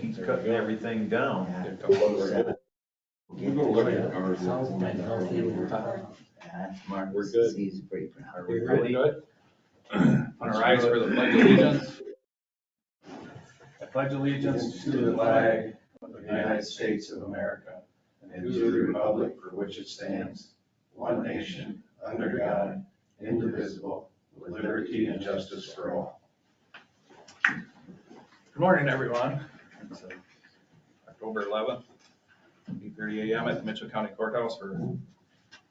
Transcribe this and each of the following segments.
He's cutting everything down. Yeah. We'll go look at ours. Mark, We're good. he's pretty proud. Are we Ready? ready? Good. Want to rise for the pledge of allegiance? I pledge allegiance to the flag of the United States of America and to the republic for which it stands, one nation, under God, indivisible, with liberty and justice for all. Good morning, everyone. It's October 11th, 8:30 a.m. at the Mitchell County Courthouse for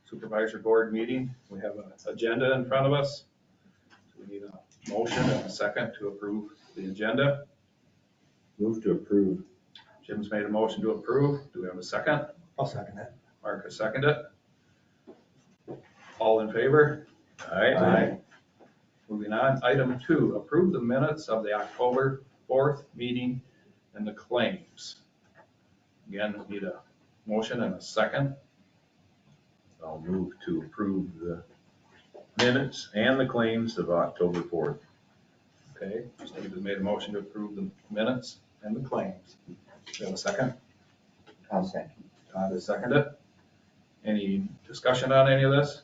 Supervisor Board meeting. We have an agenda in front of us. So we need a motion and a second to approve the agenda. Move to approve. Jim's made a motion to approve. Do we have a second? I'll second that. Mark has seconded it. All in favor? Aye. Moving on, item 2, approve the minutes of the October 4th meeting and the claims. Again, we need a motion and a second. I'll move to approve the minutes and the claims of October 4th. Okay, Steve has made a motion to approve the minutes and the claims. Do we have a second? I'll second. Todd has seconded. Any discussion on any of this?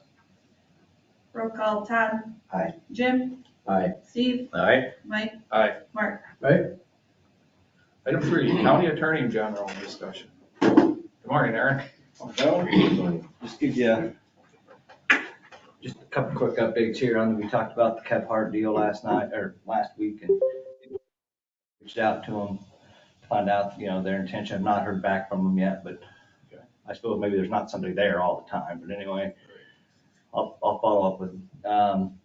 Roll call, Todd. Aye. Jim. Aye. Steve. Aye. Mike. Aye. Mark. Item 3, County Attorney General discussion. Good morning, Aaron. Just give you just a couple quick updates here on, we talked about the Kephart deal last week, and reached out to them to find out, their intention. I've not heard back from them yet, but Okay. I suppose maybe there's not somebody there all the time, but anyway, I'll follow up with them.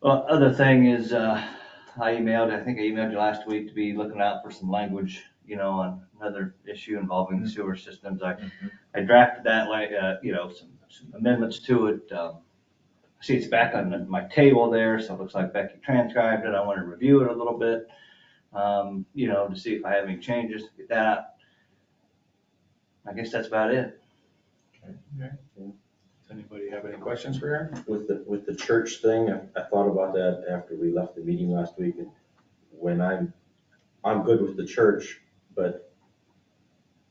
Well, other thing is, I think I emailed you last week to be looking out for some language, on another issue involving the sewer systems. I drafted that, some amendments to it. I see it's back on my table there, so it looks like Becky transcribed it. I want to review it a little bit, to see if I have any changes, get that out. I guess that's about it. Does anybody have any questions for Aaron? With the church thing, I thought about that after we left the meeting last week, and when I'm good with the church, but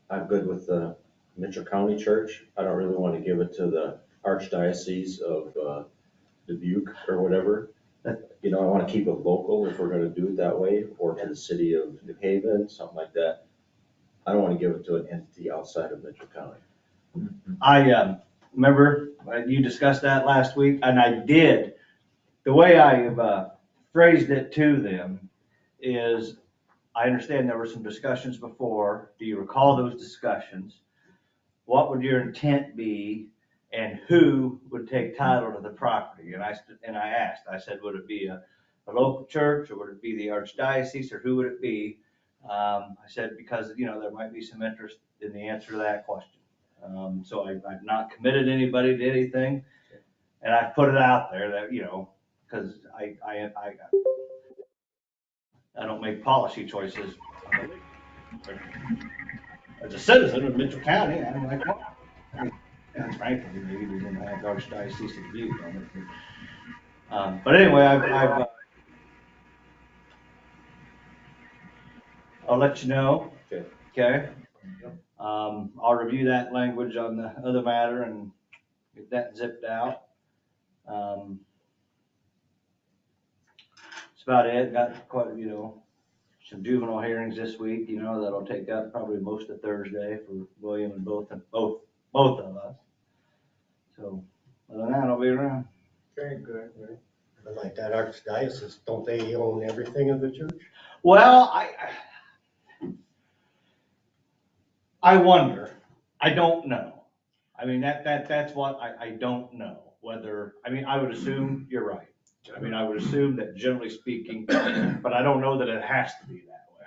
I'm good with the Mitchell County Church. I don't really want to give it to the Archdiocese of Dubuque or whatever. I want to keep it local if we're gonna do it that way, or to the city of New Haven, something like that. I don't want to give it to an entity outside of Mitchell County. I remember you discussed that last week, and I did. The way I phrased it to them is, I understand there were some discussions before. Do you recall those discussions? What would your intent be, and who would take title to the property? And I asked, I said, would it be a local church, or would it be the Archdiocese, or who would it be? I said, because, there might be some interest in the answer to that question. So I've not committed anybody to anything, and I've put it out there that, because I don't make policy choices. As a citizen of Mitchell County, I'm like, well, and frankly, maybe we didn't have Archdiocese of Dubuque on it. But anyway, I'll let you know. Okay. I'll review that language on the other matter and get that zipped out. That's about it. Got quite, some juvenile hearings this week, that'll take up probably most of Thursday for William and both of us. So, other than that, I'll be around. Very good. But like that Archdiocese, don't they own everything of the church? Well, I wonder. I don't know. I mean, that's what I don't know. Whether, I would assume you're right. I would assume that generally speaking, but I don't know that it has to be that way.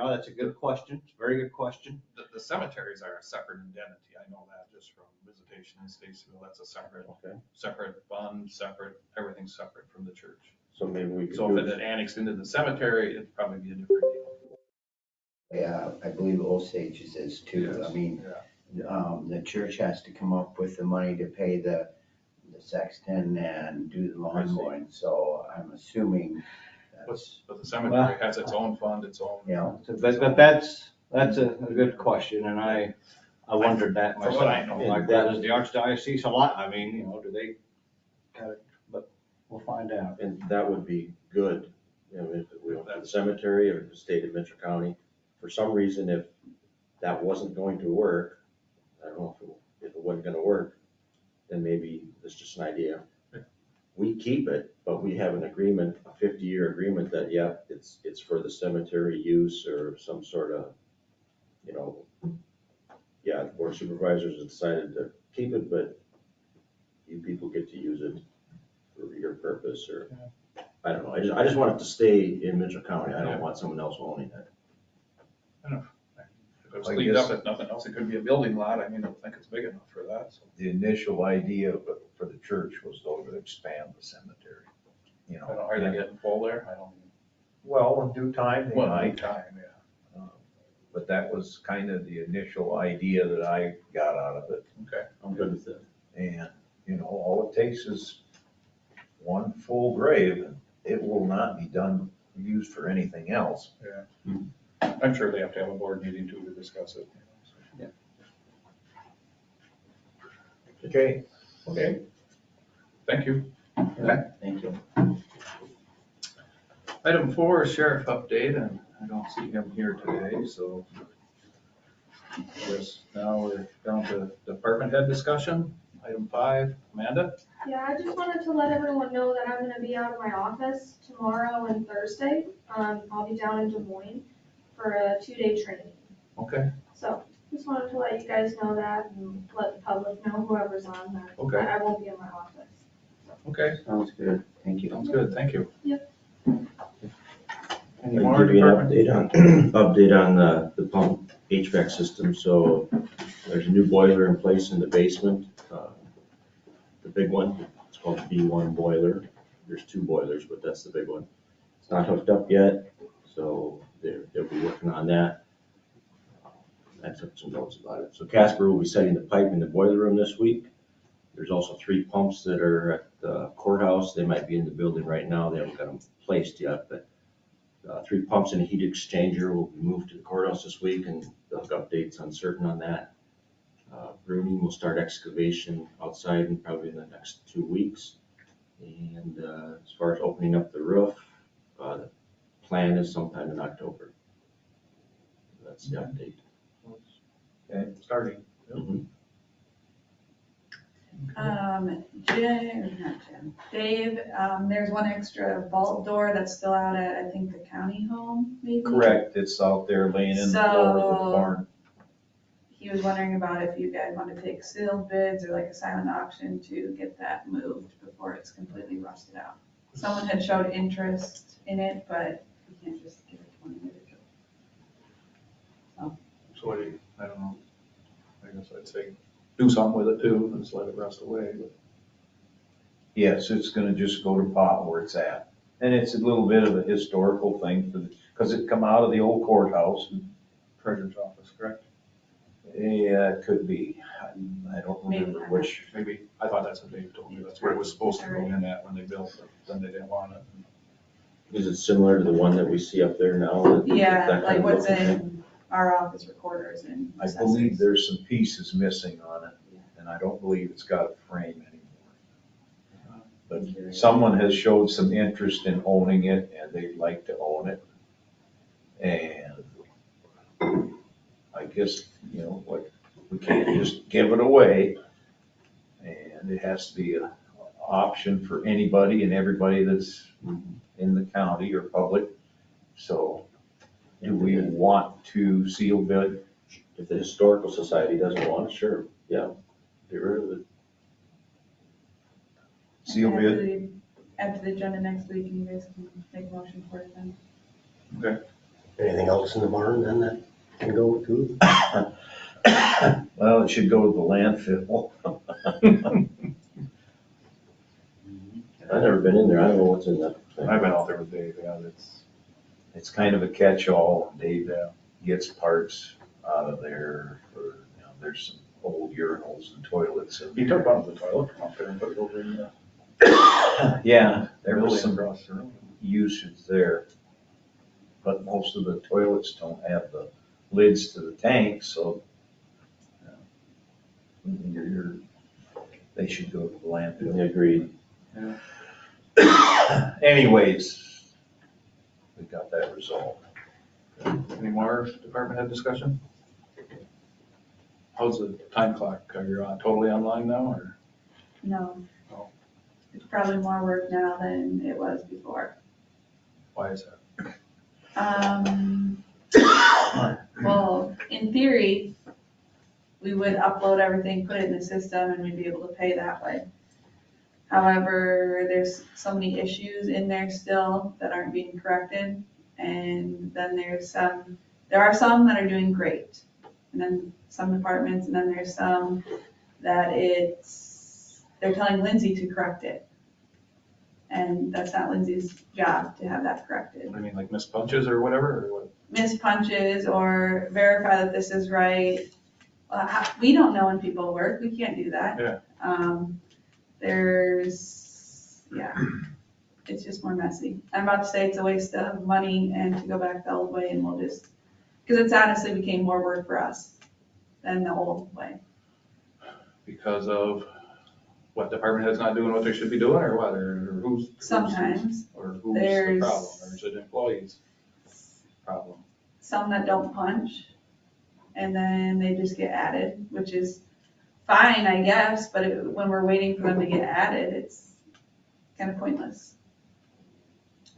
That's a good question. It's a very good question. The cemeteries are a separate identity. I know that just from visitation in Statesville. That's a separate fund, everything's separate from the church. So maybe we could So do if it had annexed into the cemetery, it'd probably be a different deal. Yeah, I believe Osage's is too. Yes. The church has to come up with the money to pay the sexton and do the lawn mowing, so I'm assuming But the cemetery has its own fund, its own. Yeah. But that's a good question, and I wondered that From myself. what I know. Like, does the archdiocese a lot, I mean, do they kind of, but we'll find out. And that would be good, if it went to the cemetery or the state of Mitchell County. For some reason, if that wasn't going to work, I don't know if it wasn't gonna work, then maybe it's just an idea. We keep it, but we have an agreement, a 50-year agreement that, yeah, it's for the cemetery use or some sort of, yeah, the board of supervisors have decided to keep it, but you people get to use it for your purpose, or, I don't know, I just want it to stay in Mitchell County, I don't want someone else owning it. If it was cleaned up, if nothing else, it could be a building lot. I mean, I don't think it's big enough for that, so. The initial idea for the church was though to expand the cemetery, I don't know, are they getting full there? I don't. Well, in due time, they Well, might. time, yeah. But that was kind of the initial idea that I got out of it. Okay. I'm good with it. And, all it takes is one full grave, and it will not be used for anything else. Yeah. I'm sure they have to have a board meeting too to discuss it. Yeah. Okay. Okay. Thank you. Thank you. Item 4 is sheriff update, and I don't see him here today, so I guess now we're down to department head discussion. Item 5, Amanda? Yeah, I just wanted to let everyone know that I'm gonna be out of my office tomorrow and Thursday. I'll be down in Des Moines for a 2-day training. Okay. So just wanted to let you guys know that and let the public know, whoever's on that. Okay. I won't be in my office. Okay, Sounds good. Thank you. sounds good, thank you. Yep. Any I more can give you an department? update on the pump HVAC system. So there's a new boiler in place in the basement. The big one, it's called the B1 boiler. There's 2 boilers, but that's the big one. It's not hooked up yet, so they'll be working on that. I took some notes about it. So Casper will be setting the pipe in the boiler room this week. There's also 3 pumps that are at the courthouse. They might be in the building right now. They haven't got them placed yet, but 3 pumps and a heat exchanger will be moved to the courthouse this week, and they'll have updates uncertain on that. Bruning will start excavation outside in probably in the next 2 weeks. And as far as opening up the roof, the plan is sometime in October. That's the update. Okay, starting. Mhm. Dave, there's one extra vault door that's still out at, I think, the county home, maybe? Correct, it's out there laying in the floor of the barn. He was wondering about if you guys want to take sealed bids or like a silent auction to get that moved before it's completely rusted out. Someone had showed interest in it, but you can't just give it to one individual. So what do you, I don't know. I guess I'd say do something with it too, and just let it rust away, but. Yes, it's gonna just go to pot where it's at. And it's a little bit of a historical thing because it come out of the old courthouse. Treasurer's office, correct? Yeah, it could be. I don't remember which. Maybe, I thought that's what Dave told me, that's where it was supposed to go in at when they built it, then they didn't want it. Is it similar to the one that we see up there now? Yeah, That kind like of what's looking thing? in our office recorders and I believe assessors. there's some pieces missing on it, and I don't believe it's got a frame anymore. But someone has showed some interest in owning it, and they'd like to own it. And I guess, what, we can't just give it away. And it has to be an option for anybody and everybody that's in the county or public. So do we want to seal bid? If the historical society doesn't want it, sure, yeah, get rid of it. Seal bid? After the agenda next week, and you guys can make a motion for it then. Anything else in the barn then that can go to? Well, it should go to the landfill. I've never been in there, I don't know what's in that thing. I've been out there with Dave, yeah, It's kind of a catch-all. Dave gets parts out of there for, there's some old urinals and toilets. in he there. took one of the toilet from up there and put it over in the Yeah, there was building some, across the room. usage there. But most of the toilets don't have the lids to the tank, so they should go to the landfill. Agreed. Anyways, we got that resolved. Any more department head discussion? How's the time clock? Are you totally online now, or? No. Oh. It's probably more work now than it was before. Why is that? Well, in theory, we would upload everything, put it in the system, and we'd be able to pay that way. However, there's so many issues in there still that aren't being corrected. And then there are some that are doing great. And then some departments, and then there's some that they're telling Lindsay to correct it. And that's not Lindsay's job to have that corrected. I mean, like missed punches or whatever, or what? Miss punches or verify that this is right. We don't know when people work, we can't do that. Yeah. It's just more messy. I'm about to say it's a waste of money and to go back the old way, and we'll just, because it's honestly became more work for us than the old way. Because of what, department head's not doing what they should be doing, or what, or who's? Sometimes. Or who's the There's- problem, or is it employees' problem? Some that don't punch, and then they just get added, which is fine, I guess, but when we're waiting for them to get added, it's kind of pointless.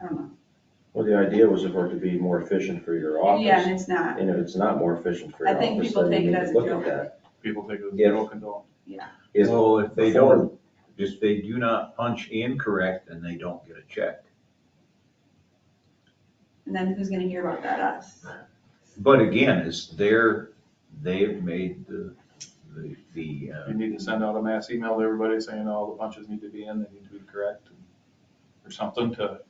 I don't know. Well, the idea was for it to be more efficient for your office. Yeah, and it's not. And if it's not more efficient for I your think office, people then take we it need as to a look at joke. that. People take it as a Yeah. joke and don't. If- So if they before- don't, if they do not punch incorrect, then they don't get a check. And then who's gonna hear about that? Us. But again, they've made the, You need to send out a mass email to everybody saying all the punches need to be in, they need to be correct, or something to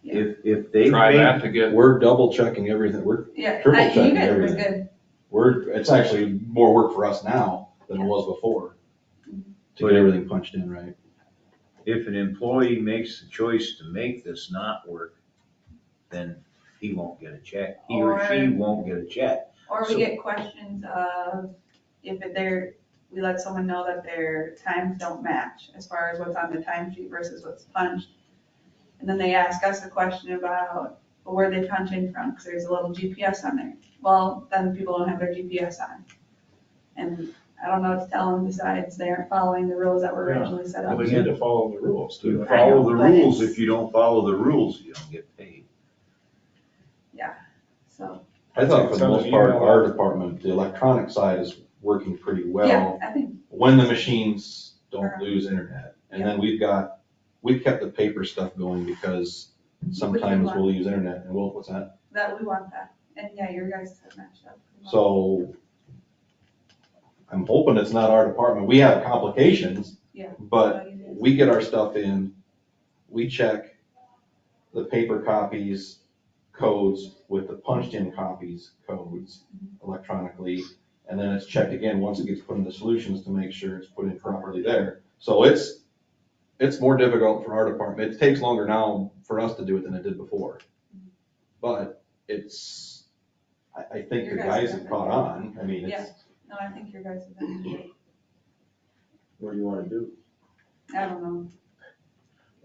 if they try made, that to get. We're double checking everything. Yeah, Triple you checking guys are everything. good. It's actually more work for us now than it was before to get everything punched in right. if an employee makes the choice to make this not work, then he won't get a check. He or she won't get a check. Or we So- get questions of we let someone know that their times don't match as far as what's on the timesheet versus what's punched. And then they ask us a question about, well, where they punch in from, because there's a little GPS on there. Well, then people don't have their GPS on. And I don't know what to tell them besides they aren't following the rules that were originally set Well, up. they need to follow the rules too. You I follow know, the but rules. it's- If you don't follow the rules, you don't get paid. So, I thought for the Send an most part, email our out. department, the electronic side is working pretty yeah, well I think, when the machines don't Correct. lose internet. And then we've kept the paper stuff going because sometimes one? we'll use internet and what's that? that we want that. And yeah, your guys have matched up. pretty well. So I'm hoping it's not our department. We have complications. Yeah. But we get our stuff in, we check the paper copies, codes with the punched in copies, codes electronically. And then it's checked again once it gets put into solutions to make sure it's put in properly there. So it's more difficult for our department. It takes longer now for us to do it than it did before. But I think the Your guys guys have have caught on. I mean, Yeah. No, I think your guys have done great. What do you wanna do? I don't know.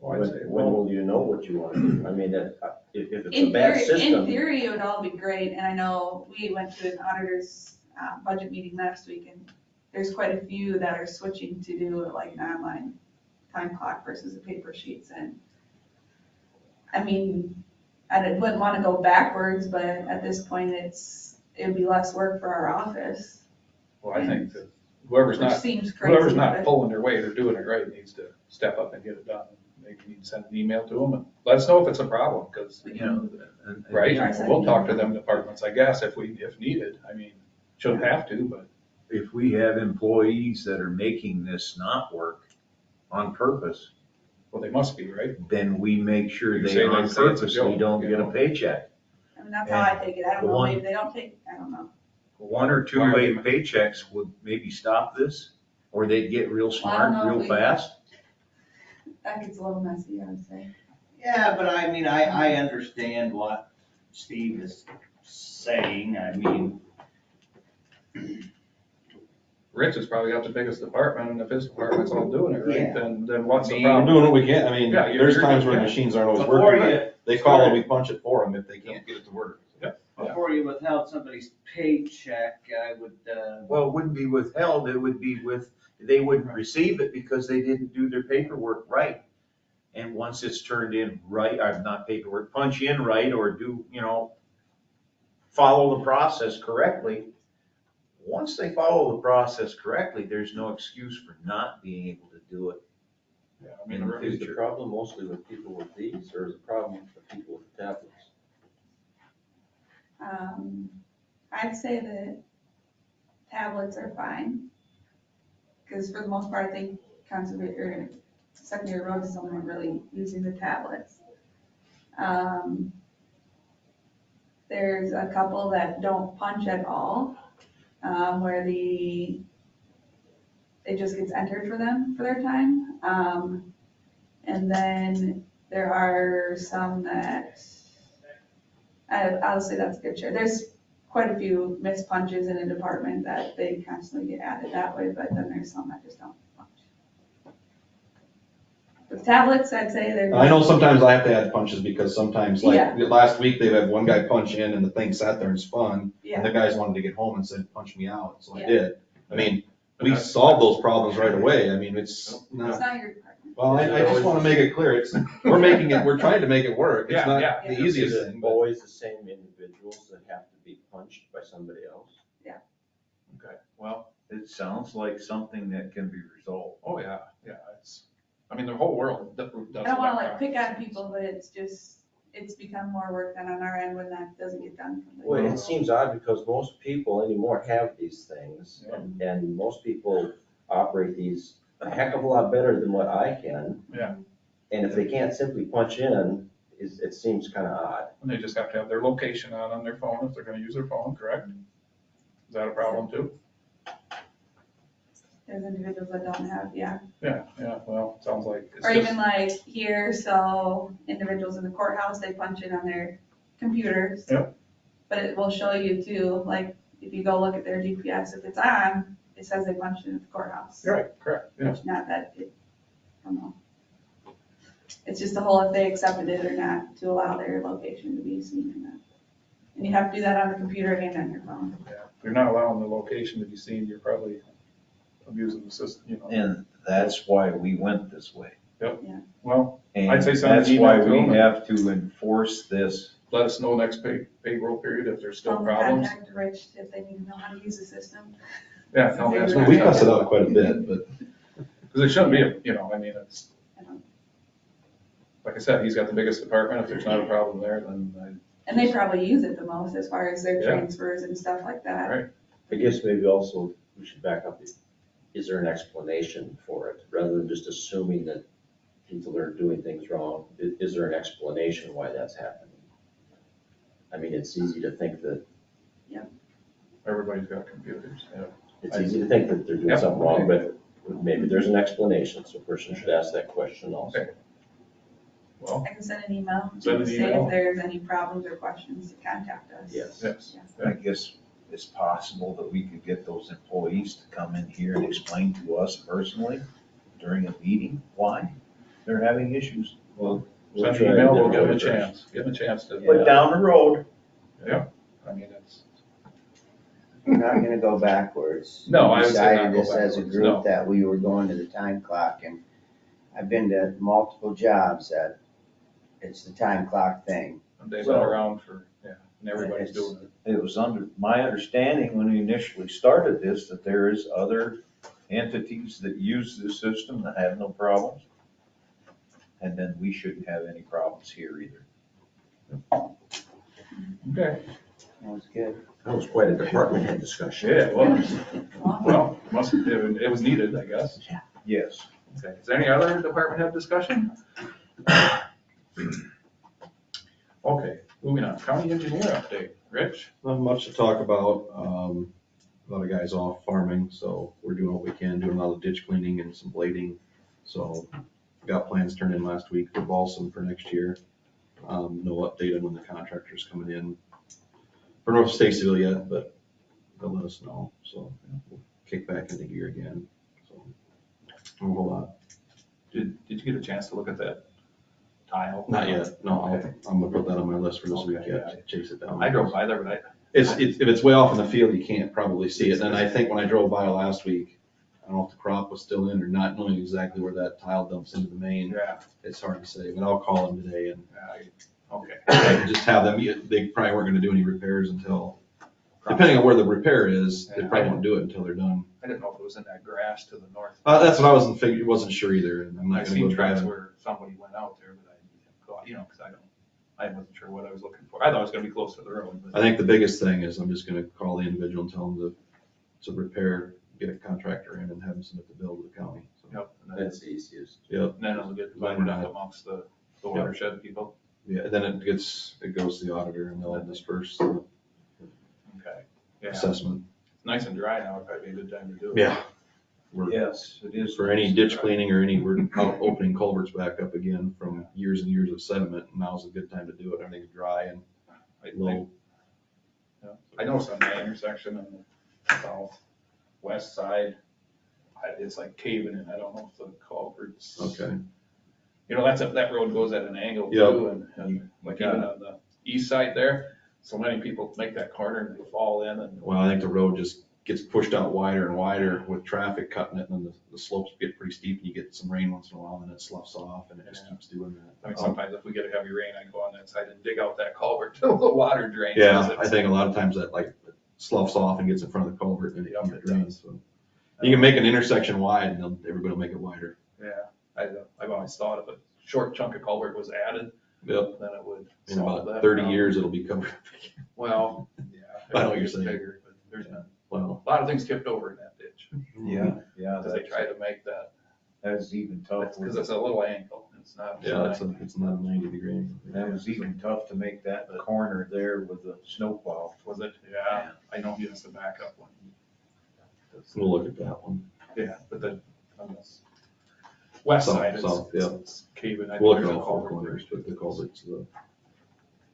Well, I'd say, When well, will you know what you wanna do? I mean, if it's a In bad theory, system. in theory, it would all be great, and I know we went to an auditor's budget meeting last week, and there's quite a few that are switching to do like an online time clock versus the paper sheets, and I mean, I wouldn't wanna go backwards, but at this point, it'd be less work for our office, well, I think that whoever's which not, seems crazy. whoever's not but- pulling their weight or doing it right needs to step up and get it done. Maybe you need to send an email to them and let us know if it's a problem, because, You know, and- right, Try sending we'll talk to email. them departments, I guess, if needed. I mean, shouldn't have to, but If we have employees that are making this not work on purpose, well, they must be, right? then we make sure You they say on they say it's a purposely joke, don't you get a know? paycheck. I mean, that's how I take it, I don't know, One- maybe they don't take, I don't know. One or two Why are late they- paychecks would maybe stop this, or they'd get real Well, I don't smart know if real we- fast. That gets a little messy, I would say. Yeah, but I mean, I understand what Steve is saying. I mean, Rich has probably got the biggest department, and if his department's all doing it Yeah. right, then what's the I mean, We're problem? doing what we can, I mean, Yeah, you're- there's you're- times when yeah. machines aren't always before working, you, but they call and we punch it for them if they can't get it to work. before you withheld somebody's paycheck, I would, Well, it wouldn't be withheld, it would be they wouldn't receive it because they didn't do their paperwork right. And once it's turned in right, or not paperwork, punch in right, or do, follow the process correctly. Once they follow the process correctly, there's no excuse for not being able to do it Yeah, I mean, in the really, Is the future. problem mostly with people with these, or is the problem with the people with tablets? I'd say that tablets are fine. Because for the most part, I think or secondary roads is only really using the tablets. There's a couple that don't punch at all, where it just gets entered for them for their time. And then there are some that, I'll say that's a good share. There's quite a few missed punches in a department that they constantly get added that way, but then there's some that just don't punch. With tablets, I'd say they're. I know sometimes I have to add punches because sometimes, Yeah. like, last week, they've had one guy punch in and the thing sat there and spun, Yeah, and the guys wanted to get home and said, punch me out, so I Yeah. did. I mean, we solved those problems right away, I mean, it's it's not, not your department. well, I just wanna make it clear, we're trying to make it work, it's Yeah, not yeah. the easiest Is it thing, but. always the same individuals that have to be punched by somebody else? Okay, well, it sounds like something that can be resolved. oh, yeah, I mean, the whole world does. I don't wanna like pick on electronics. people, but it's become more work than on our end when that doesn't get done. Well, it seems odd because most people anymore have these things, Yeah. and most people operate these a heck of a lot better than what I can. Yeah. And if they can't simply punch in, it seems kind of odd. And they just have to have their location on their phone if they're gonna use their phone, correct? Is that a problem too? There's individuals that don't have, yeah. Yeah, well, sounds like it's Or just, even like here, so individuals in the courthouse, they punch in on their computers. Yep. But it will show you too, like, if you go look at their GPS, if it's on, it says they punched in at the courthouse. you're right, correct, yeah. It's not that, I don't know. It's just the whole if they accepted it or not to allow their location to be seen in that. And you have to do that on the computer and on your phone. Yeah. If you're not allowing the location to be seen, you're probably abusing the system, And that's why we went this way. Well, And I'd say send an that's why email to we them. have to enforce this. let us know next payroll period if there's still Tell them to problems. Contact Rich if they need to know how to use the system. Yeah, tell them that's We cuss it out quite a bit, but. Because it shouldn't be, I mean, it's, I don't- like I said, he's got the biggest department. If there's not a problem there, then And they probably use it the most as far as their Yeah. transfers and stuff like that. Right. I guess maybe also we should back up. Is there an explanation for it, rather than just assuming that people are doing things wrong? Is there an explanation why that's happening? I mean, it's easy to think that, everybody's got computers, yeah. it's easy to think that they're doing Yep. something wrong, but maybe there's an explanation, so a person should ask that question also. Okay. Well, I can send an email Send to an say email. if there's any problems or questions to contact us. Yes. yes. I guess it's possible that we could get those employees to come in here and explain to us personally during a meeting why they're having issues. We'll Send try an to email, get we'll it give them a over. chance, give them a chance to, But down the road, I mean, it's, We're not gonna go backwards. No, I We would say not decided go this as a backwards, no. group that we were going to the time clock, and I've been to multiple jobs that it's the time clock thing. they've been around for, and everybody's It's- doing it. it was under my understanding when we initially started this, that there is other entities that use this system that have no problems. And then we shouldn't have any problems here either. Okay. That was good. That was quite a department head discussion. Yeah, well, it was needed, I guess. Yes. Okay, is there any other department head discussion? Okay, moving on, county engineer update, Rich? Not much to talk about. A lot of guys off farming, so we're doing what we can, doing a lot of ditch cleaning and some blading. So got plans turned in last week for Balsam for next year. No update on when the contractor's coming in for North Statesville yet, but they'll let us know, so we'll kick back into gear again, so. A whole lot. Did you get a chance to look at that tile? Not yet, no, Okay. I'm gonna put that on my list for this Okay, week yet, to chase it down. I drove by there, but If it's way off in the field, you can't probably see it, and I think when I drove by last week, I don't know if the crop was still in or not knowing exactly where that tile dumps into the main, yeah, it's hard to say, but I'll call them today and okay. just have them, they probably weren't gonna do any repairs until, depending on where the repair is, they probably won't do it until they're done. I didn't know if it was in that grass to the north. That's what I wasn't sure either, and I'm not I've gonna go seen tracks driving. where somebody went out there, but I didn't go out, cause I wasn't sure what I was looking for. I thought it was gonna be close to the road, but. I think the biggest thing is I'm just gonna call the individual and tell them to repair, get a contractor in and have them submit the bill to the county. So, Yep, and then, That's the easiest. yep, and then it'll get divided up amongst the watershed people. yeah, and then it goes to the auditor and they'll disperse the Okay. Yeah, it's assessment. nice and dry now, it'd probably be a good time to do it. Yeah. We're- Yes, it is. For any ditch cleaning or we're out opening culverts back up again from years and years of sediment, and now's a good time to do it. Everything's dry and I low. think, yeah. I noticed on that intersection on the southwest side, it's like caving in. I don't know if the culvert's. Okay. That road goes at an angle Yep. too, and like even on the east side there, so many people make that corner and they fall in and. Well, I think the road just gets pushed out wider and wider with traffic cutting it, and then the slopes get pretty steep, and you get some rain once in a while, and it sloughs off, and it just keeps doing I mean, that. sometimes if we get a heavy rain, I go on that side and dig out that culvert till the water drains. Yeah, 'cause I it's- think a lot of times that like sloughs off and gets in front of the culvert, and Yep, it it drains, so. You can make an intersection wide, and everybody will make it wider. Yeah, I've always thought if a short chunk of culvert was added, Yep. then it would In solve about that 30 problem. years, it'll be covered. Well, yeah. I know what you're it's saying. Bigger, but there's a Well, lot of things tipped over in that ditch, Yeah, because they try to make that, that's even tough. because it's a little angle, it's not. yeah, it's not a 90-degree angle. That was even tough to make that corner there with the snowplow. Was it? Yeah, I know he has to back up one. We'll look at that one. Yeah, but then on this west South, side, south, yeah. it's caving. I We'll think look at there's a all four culvert corners, but the culvert's the.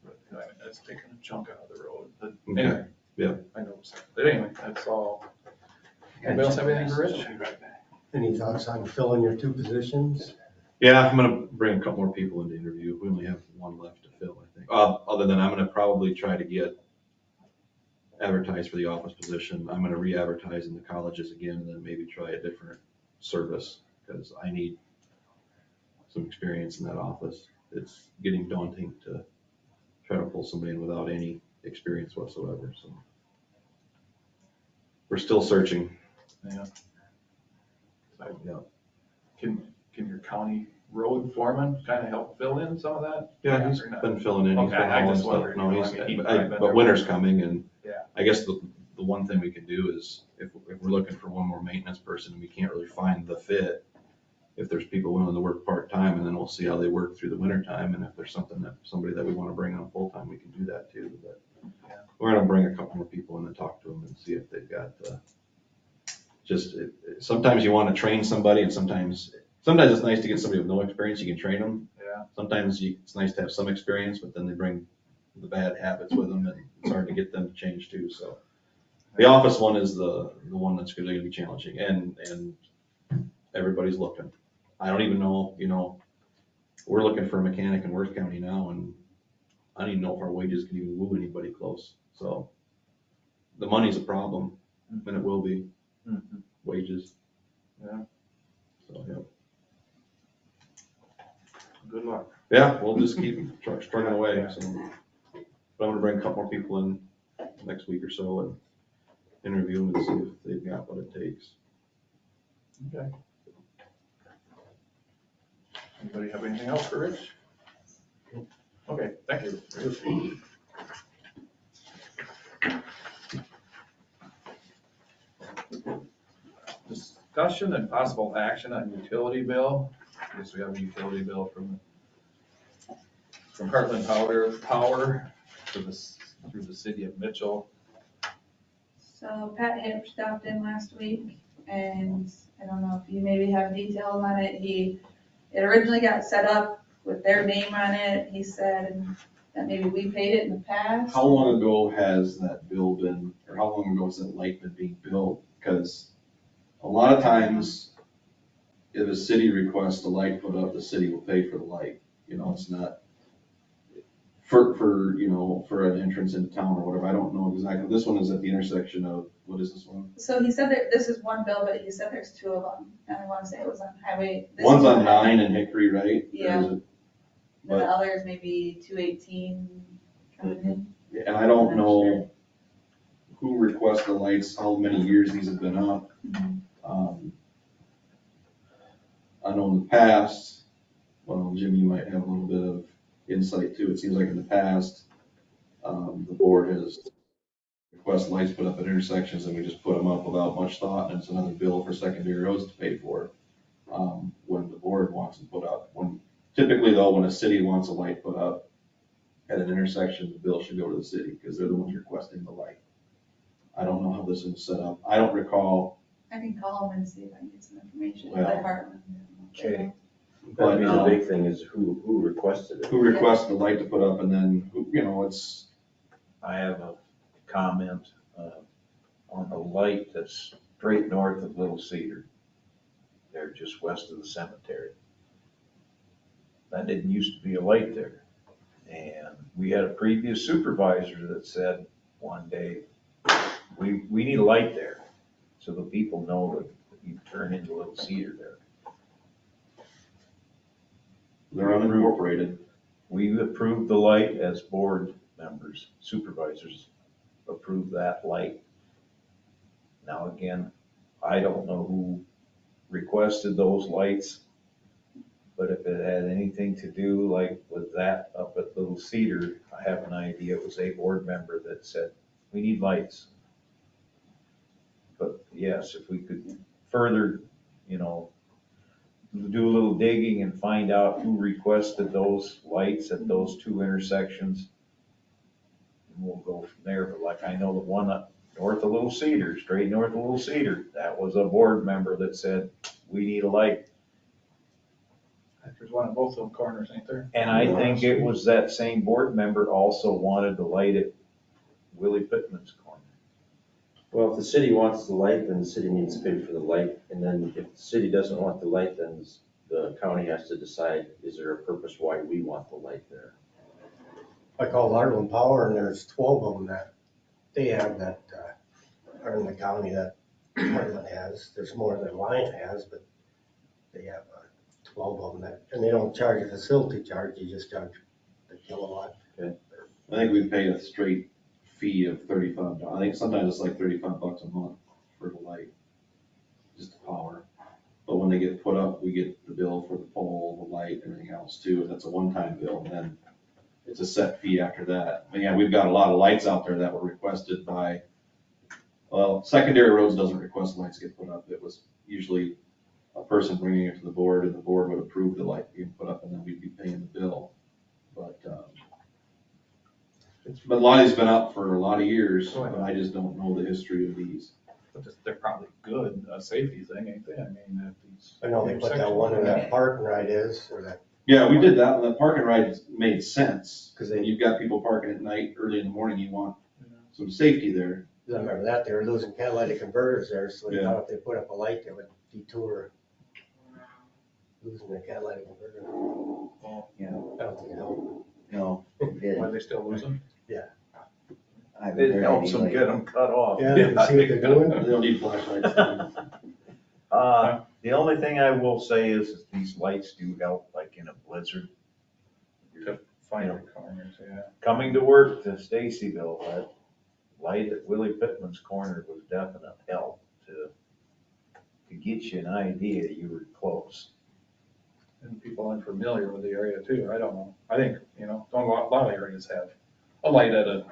but, I mean, that's taking a chunk out of the road, but Okay, anyway. yeah. I know, but anyway, that's all. Anybody else have anything for Rich? Any thoughts on filling your 2 positions? Yeah, I'm gonna bring a couple more people into interview. We only have one left to fill, I think. Other than I'm gonna probably try to get advertised for the office position. I'm gonna re-advertise in the colleges again, and then maybe try a different service, because I need some experience in that office. It's getting daunting to try to pull somebody in without any experience whatsoever, so. We're still searching. Yeah. Yeah. Can your county road foreman kind of help fill in some of that? Yeah, he's Or not? been filling in, he's Okay, been I hauling just stuff. wondered, No, you know, he's, I mean, he'd probably been but there winter's before. coming, and Yeah. I guess the one thing we can do is, if we're looking for one more maintenance person and we can't really find the fit, if there's people willing to work part-time, and then we'll see how they work through the winter time, and if there's somebody that we want to bring on full-time, we can do that too, but Yeah. we're gonna bring a couple more people in and talk to them and see if they've got, sometimes you want to train somebody, and sometimes it's nice to get somebody with no experience, you can train them. Yeah. Sometimes it's nice to have some experience, but then they bring the bad habits with them, and it's hard to get them to change too, so. The office one is the one that's really gonna be challenging, and everybody's looking. I don't even know, we're looking for a mechanic in Worth County now, and I don't even know if our wages can even woo anybody close, so. The money's a problem, and it will be, wages. Yeah. So, yeah. Good luck. Yeah, we'll just keep struggling away, so. But I'm gonna bring a couple more people in next week or so and interview them and see if they've got what it takes. Okay. Anybody have anything else for Rich? Okay, thank you. Discussion and possible action on utility bill. I guess we have a utility bill from Heartland Power through the city of Mitchell. So Pat Hip stopped in last week, and I don't know if you maybe have details on it. He it originally got set up with their name on it. He said that maybe we paid it in the past. How long ago has that bill been, or how long ago has that light been being billed? Because a lot of times, if a city requests a light put up, the city will pay for the light. You know, it's not for an entrance into town or whatever. I don't know exactly. This one is at the intersection of, what is this one? So he said that this is one bill, but he said there's two of them. And I want to say it was on highway. this One's was on 9 and Hickory, right? Or Yeah. is it- And but- the other is maybe 218 coming in. Yeah, and I don't know who requests the lights, how many years these have been up. I know in the past, well, Jimmy might have a little bit of insight too. It seems like in the past, the board has requested lights put up at intersections and we just put them up without much thought, and it's another bill for secondary roads to pay for. When the board wants them put up. Typically though, when a city wants a light put up at an intersection, the bill should go to the city because they're the ones requesting the light. I don't know how this is set up. I don't recall, I can call him and see if I can get some information. Well, Let Hartman. okay. But the but big thing is who requested it. who requested the light to put up, and then who, it's, I have a comment on the light that's straight north of Little Cedar. They're just west of the cemetery. That didn't used to be a light there. And we had a previous supervisor that said one day, we need a light there so the people know that you turn into Little Cedar there. they're unincorporated. We approved the light as board members, supervisors approved that light. Now again, I don't know who requested those lights, but if it had anything to do like with that up at Little Cedar, I have an idea. It was a board member that said, we need lights. But yes, if we could further, do a little digging and find out who requested those lights at those two intersections. And we'll go from there, but like I know the one up north of Little Cedar, straight north of Little Cedar, that was a board member that said, we need a light. There's one at both of them corners, ain't there? And I think it was that same board member also wanted the light at Willie Pittman's corner. Well, if the city wants the light, then the city needs to pay for the light, and then if the city doesn't want the light, then the county has to decide, is there a purpose why we want the light there? I called Arlen Power and there's 12 of them that they have that are in the county that Arlen has. There's more than Lion has, but they have 12 of them that, and they don't charge a facility charge, you just charge the kilowatt. I think we pay a straight fee of $35. I think sometimes it's like $35 a month for the light, just the power. But when they get put up, we get the bill for the pole, the light, everything else too, and that's a one-time bill, and then it's a set fee after that. But yeah, we've got a lot of lights out there that were requested by, well, secondary roads doesn't request lights get put up. It was usually a person bringing it to the board, and the board would approve the light being put up, and then we'd be paying the bill. But a lot of these been up for a lot of years, but I just don't know the history of these. But they're probably good, a safety thing, ain't they? I mean, at these. I know they put that one in that park and ride is, or that, Yeah, we did that, and the park and ride made sense, 'Cause because you've got people parking at night, early in the morning, you want some safety there. I remember that, they were losing catalytic converters there, so they Yeah. thought if they put up a light, they would detour losing the catalytic converter. Yeah, I don't think it helped. no, it did. Why they still lose them? I haven't It heard helps them any get them cut off. Yeah, you see what they're doing? They don't need flashlights. The only thing I will say is these lights do help, like in a blizzard. To find the corners, yeah. Coming to work to Stacyville, that light at Willie Pittman's corner was definite help to get you an idea you were close. And people aren't familiar with the area too, I don't know. I think, a lot of areas have a light at a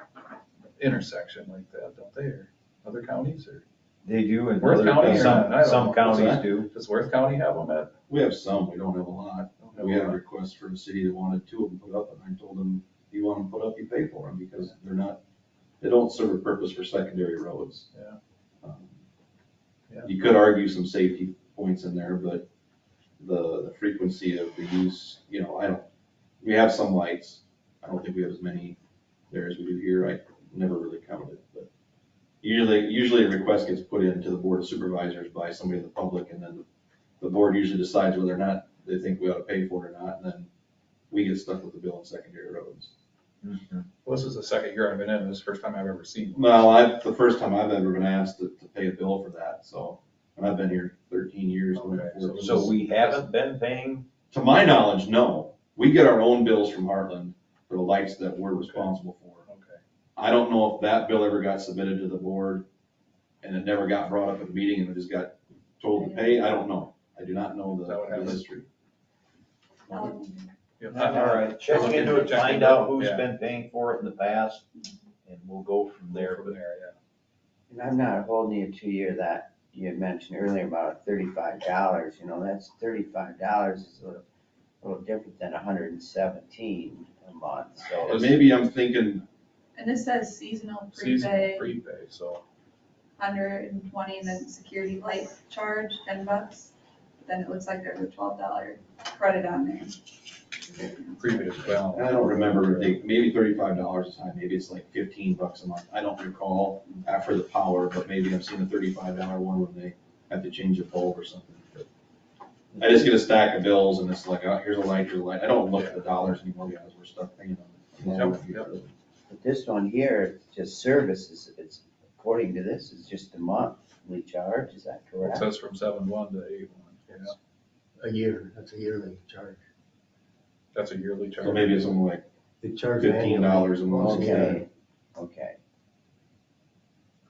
intersection like that, don't they, or other counties, or They do, and Worth County or not? I don't some know. counties What's that? do. does Worth County have them at? We have some, we don't have a lot. We had a request for a city that wanted 2 of them put up, and I told them, if you want them put up, you pay for them, because they don't serve a purpose for secondary roads. Yeah. Um, Yeah. You could argue some safety points in there, but the frequency of the use, we have some lights. I don't think we have as many there as we do here. I never really counted, but usually a request gets put into the Board of Supervisors by somebody in the public, and then the board usually decides whether or not they think we ought to pay for it or not, and then we get stuck with the bill in secondary roads. Well, this is the second year I've been in, this is the first time I've ever seen one. Well, the first time I've ever been asked to pay a bill for that, so, and I've been here 13 years. Okay, So we haven't been paying, To my knowledge, no. We get our own bills from Heartland for the lights that we're responsible for. Okay. I don't know if that bill ever got submitted to the board and it never got brought up at a meeting and we just got told to pay. I don't know. I do not know Is that what the happens? history. Yeah. all right, check into it, find out who's been paying for it in the past, and we'll go from there. From there, yeah. And I'm not holding you to that you had mentioned earlier about $35, that's $35 is a little different than $117 a month, so. And maybe I'm thinking, And this says seasonal Seasonal prepay, prepay, so. 120, and then security light charge, $10. But then it looks like there's a $12 credit on there. Previous balance. I don't remember, maybe $35 a time, maybe it's like $15 a month. I don't recall after the power, but maybe I've seen a $35 one when they have to change a bulb or something. But I just get a stack of bills and it's like, oh, here's a light, here's a light. I don't look at the dollars anymore, guys, we're stuck paying them. But this one here, it's just services, it's, according to this, is just a monthly charge, is that It correct? says from 7/1 to 8/1, yeah. A year, that's a yearly charge. That's a yearly charge. So maybe it's something like They charge $15 a month. Okay, okay.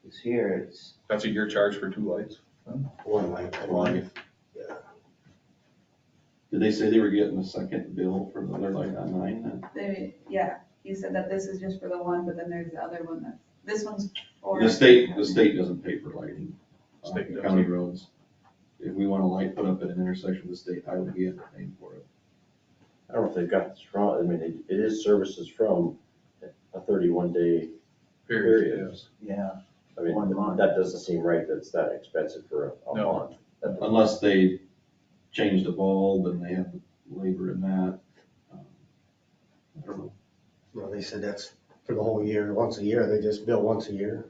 Because here it's, That's a year charge for 2 lights. One light, One. yeah. Did they say they were getting a second bill for the other light on 9 then? He said that this is just for the one, but then there's the other one this one's for. The state doesn't pay for lighting, State on doesn't. county roads. If we want a light put up at an intersection with the state, I would be paying for it. I don't know if they've got this wrong, I mean, it is services from a 31-day Period, period. yes. yeah, I mean, 1 month. that doesn't seem right, that's that expensive for a No. month. That doesn't- Unless they change the bulb and they have the labor in that. I don't know. Well, they said that's for the whole year, once a year, they just bill once a year,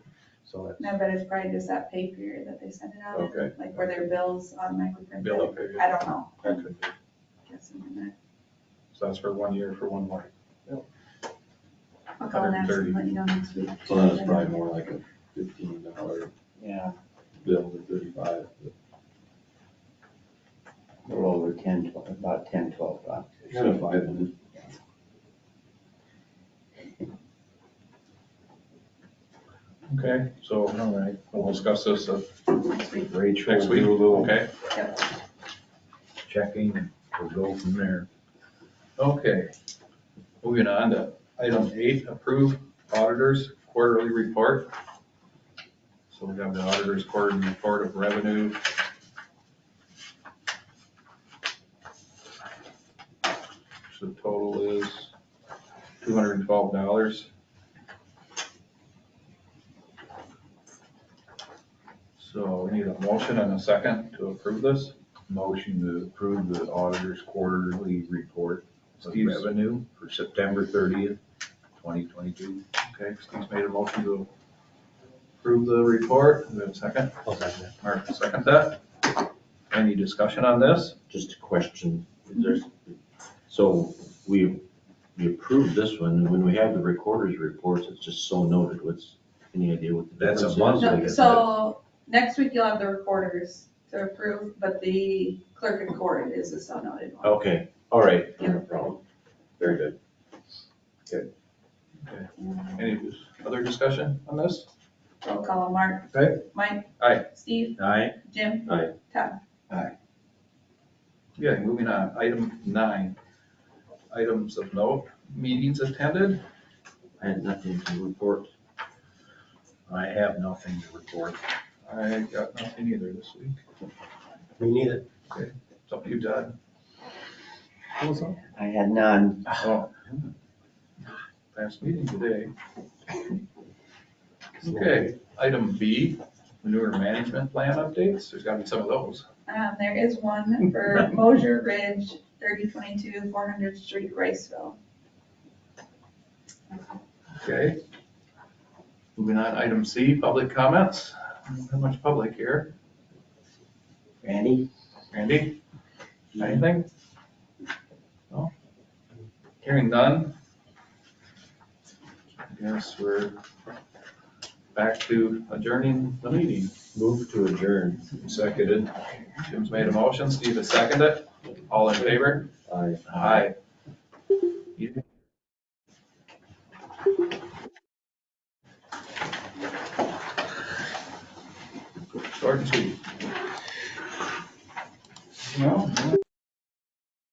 so that's. No, but it's probably just that pay period that they send it out, in, Okay. like where their bills automatically print Bill out. up period. I don't know. That could be. Guessing on that. So that's for 1 year for 1 light. I'll call and ask 130. and let you know next week. So then it's probably more like a $15 yeah, bill than 35. a little over 10, about 10, $12. Kind of 5 minutes. Okay, so, all right, we'll discuss this Next week. Rachel next will week, do a little okay? Yep. checking, and we'll go from there. Okay, moving on to item 8, approve auditor's quarterly report. So we have the auditor's quarterly report of revenue. So the total is $212. So we need a motion and a second to approve this. Motion to approve the auditor's quarterly report of Steve's- revenue for September 30th, 2022. Okay, Steve's made a motion to approve the report. Do we have a second? I'll second that. Mark, second that. Any discussion on this? Just a question, so we approved this one, and when we have the recorder's reports, it's just so noted, what's, any idea what the That's a difference is? monthly. No, so next week you'll have the recorders to approve, but the clerk of court is the so noted one. Okay, all right, no problem, very good. Any other discussion on this? Roll call, Mark. Aye. Mike. Aye. Steve. Aye. Jim. Aye. Todd. Yeah, moving on, item 9. Items of note, meetings attended. I had nothing to report. I have nothing to report. I got nothing either this week. We need it. It's up to you, Todd. I had none. Oh. Last meeting today. Okay, item B, manure management plan updates. There's gotta be some of those. There is one for Mosier Ridge, 3022 400th Street, Riceville. Okay. Moving on, item C, public comments. Not much public here. Randy? Randy, anything? No? Hearing none. I guess we're back to adjourning the meeting. Move to adjourn. Seconded. Jim's made a motion, Steve has seconded it. All in favor? Aye. Aye. Short and sweet.